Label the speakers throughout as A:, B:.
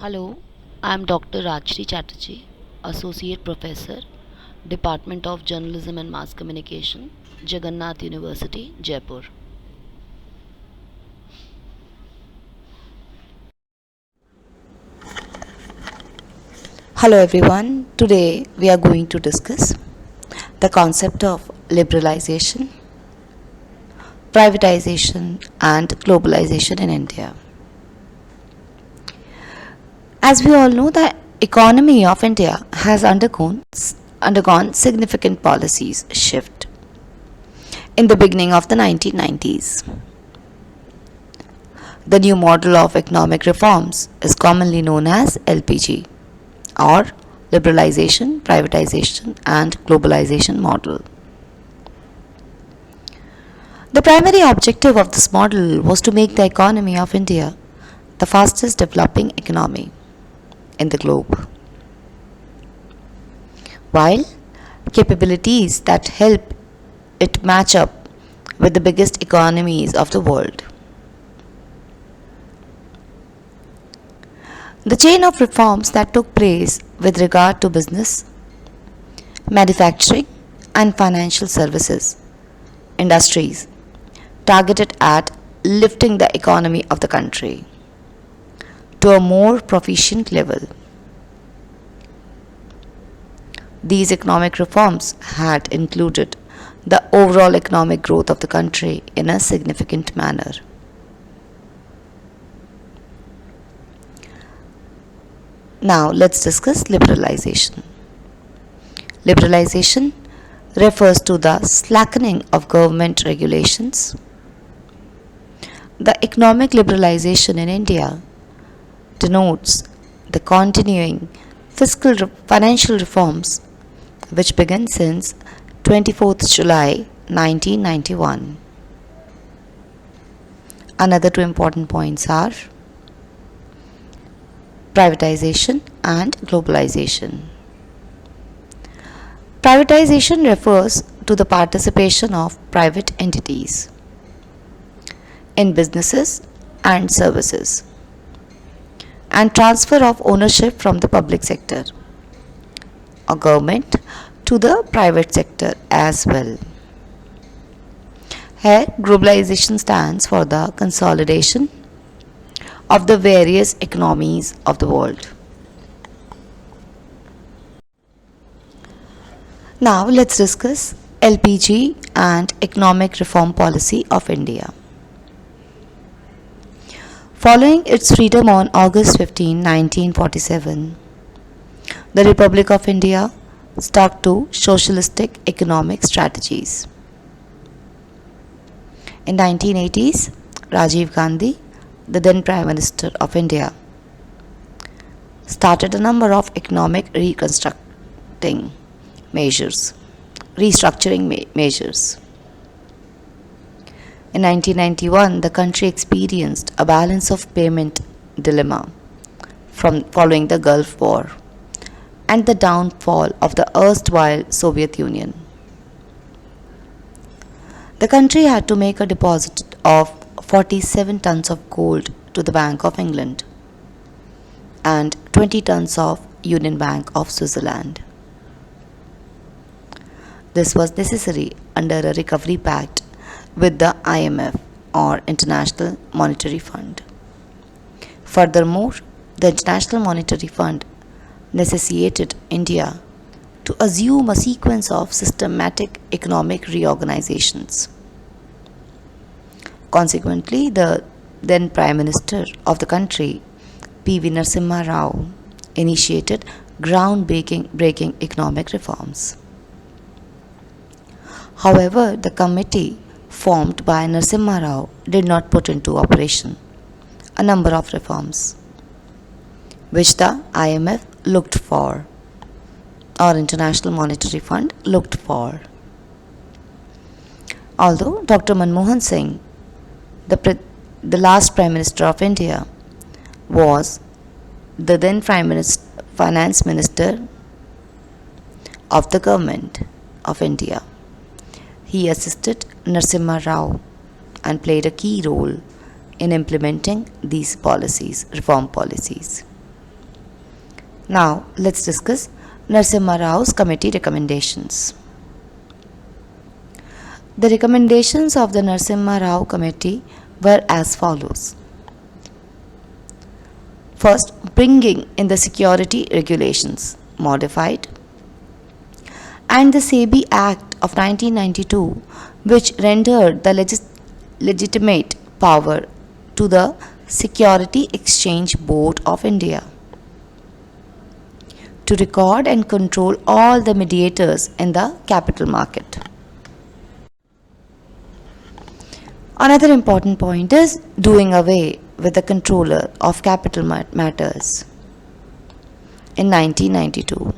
A: Hello, I am Dr. Rajshri Chatterjee, Associate Professor, Department of Journalism and Mass Communication, Jagannath University, Jaipur.
B: Hello everyone. Today we are going to discuss the concept of liberalization, privatization and globalization in India. As we all know, the economy of India has undergone significant policies shift in the beginning of the 1990s. The new model of economic reforms is commonly known as LPG or liberalization, privatization and globalization model. The primary objective of this model was to make the economy of India the fastest developing economy in the globe, while capabilities that help it match up with the biggest economies of the world. The chain of reforms that took place with regard to business, manufacturing, and financial services industries targeted at lifting the economy of the country to a more proficient level. These economic reforms had included the overall economic growth of the country in a significant manner. Now let's discuss liberalization. Liberalization refers to the slackening of government regulations. The economic liberalization in India denotes the continuing financial reforms which began since 24th July 1991. Another two important points are privatization and globalization. Privatization refers to the participation of private entities in businesses and services and transfer of ownership from the public sector or government to the private sector as well. Here, globalization stands for the consolidation of the various economies of the world. Now let's discuss LPG and economic reform policy of India. Following its freedom on August 15, 1947, the Republic of India stuck to socialistic economic strategies. In 1980s, Rajiv Gandhi, the then Prime Minister of India, started a number of economic restructuring measures. In 1991, the country experienced a balance of payment dilemma from following the Gulf War and the downfall of the erstwhile Soviet Union. The country had to make a deposit of 47 tons of gold to the Bank of England and 20 tons of Union Bank of Switzerland. This was necessary under a recovery pact with the IMF or International Monetary Fund. Furthermore, the International Monetary Fund necessitated India to assume a sequence of systematic economic reorganizations. Consequently, the then Prime Minister of the country, P.V. Narasimha Rao, initiated groundbreaking economic reforms. However, the committee formed by Narasimha Rao did not put into operation a number of reforms which the IMF looked for or International Monetary Fund looked for. Although Dr. Manmohan Singh, the last Prime Minister of India, was the then Finance Minister of the Government of India, he assisted Narasimha Rao and played a key role in implementing these reform policies. Now let's discuss Narasimha Rao's committee recommendations. The recommendations of the Narasimha Rao committee were as follows. First, bringing in the security regulations modified, and the SEBI Act of 1992, which rendered the legitimate power to the Security Exchange Board of India to record and control all the mediators in the capital market. Another important point is doing away with the controller of capital matters in 1992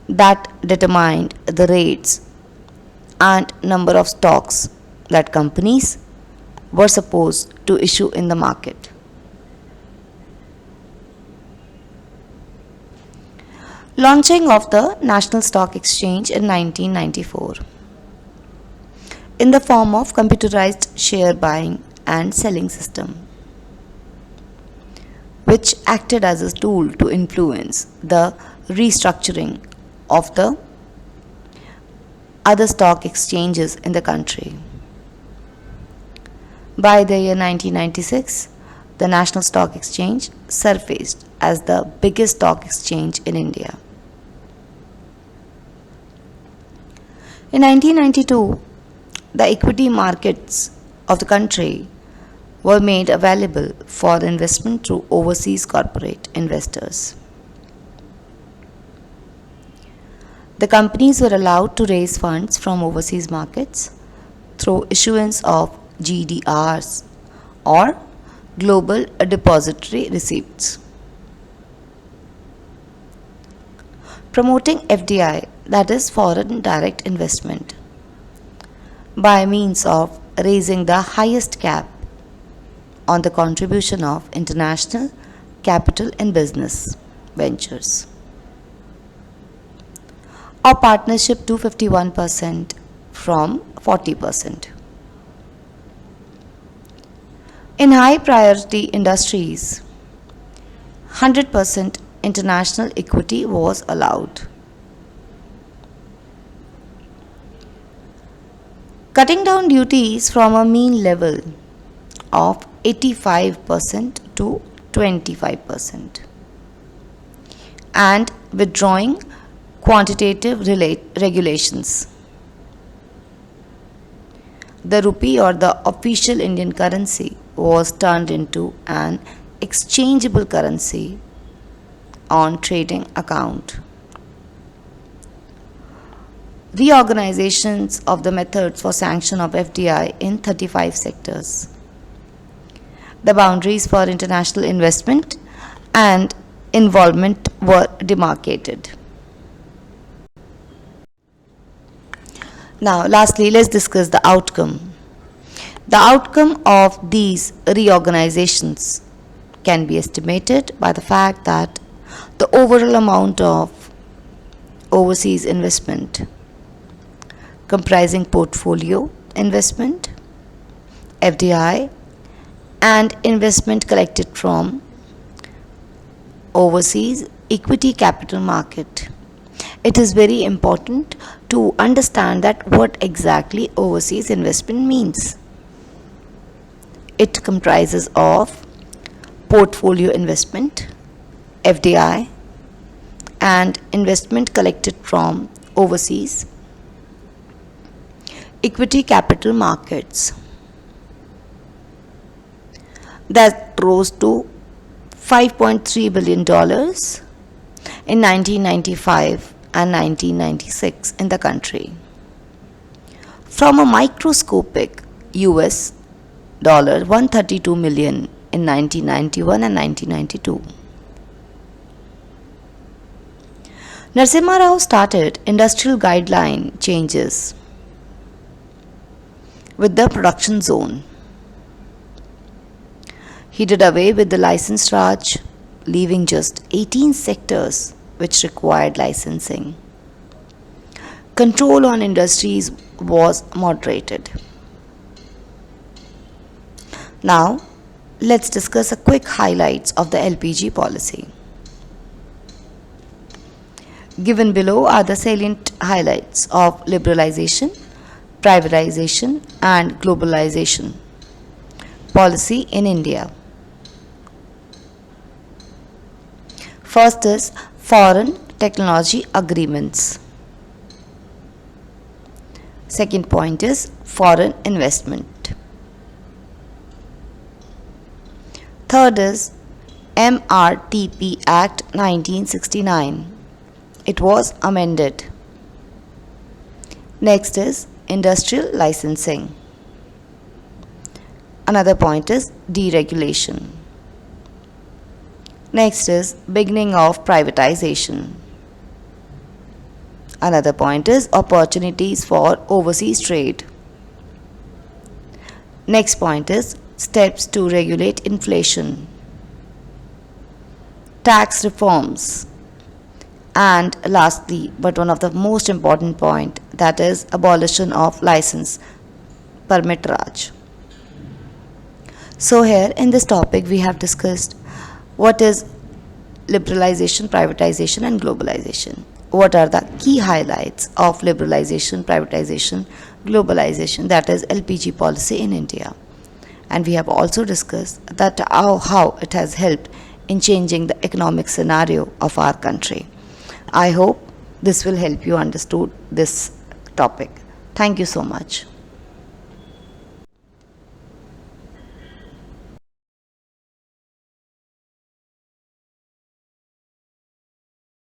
B: that determined the rates and number of stocks that companies were supposed to issue in the market. Launching of the National Stock Exchange in 1994 in the form of computerized share buying and selling system, which acted as a tool to influence the restructuring of the other stock exchanges in the country. By the year 1996, the National Stock Exchange surfaced as the biggest stock exchange in India. In 1992, the equity markets of the country were made available for investment through overseas corporate investors. The companies were allowed to raise funds from overseas markets through issuance of GDRs or Global Depository Receipts. Promoting FDI, that is foreign direct investment, by means of raising the highest cap on the contribution of international capital in business ventures, or partnership to 51% from 40%. In high priority industries, 100% international equity was allowed. Cutting down duties from a mean level of 85% to 25% and withdrawing quantitative regulations. The rupee, or the official Indian currency, was turned into an exchangeable currency on trading account. Reorganizations of the methods for sanction of FDI in 35 sectors. The boundaries for international investment and involvement were demarcated. Now, lastly, let's discuss the outcome. The outcome of these reorganizations can be estimated by the fact that the overall amount of overseas investment, comprising portfolio investment, FDI, and investment collected from overseas equity capital market. It is very important to understand that what exactly overseas investment means. It comprises of portfolio investment, FDI, and investment collected from overseas equity capital markets. That rose to $5.3 billion in 1995 and 1996 in the country, from a microscopic US $132 million in 1991 and 1992. Narasimha Rao started industrial guideline changes with the production zone. He did away with the license Raj, leaving just 18 sectors which required licensing. Control on industries was moderated. Now, let's discuss a quick highlights of the LPG policy. Given below are the salient highlights of liberalization, privatization, and globalization policy in India. First is foreign technology agreements. Second point is foreign investment. Third is MRTP Act 1969. It was amended. Next is industrial licensing. Another point is deregulation. Next is beginning of privatization. Another point is opportunities for overseas trade. Next point is steps to regulate inflation, tax reforms, and lastly, but one of the most important point, that is abolition of license, permit Raj. So here in this topic we have discussed what is liberalization, privatization and globalization. What are the key highlights of liberalization, privatization, globalization, that is LPG policy in India. And we have also discussed that how it has helped in changing the economic scenario of our country. I hope this will help you understood this topic. Thank you so much.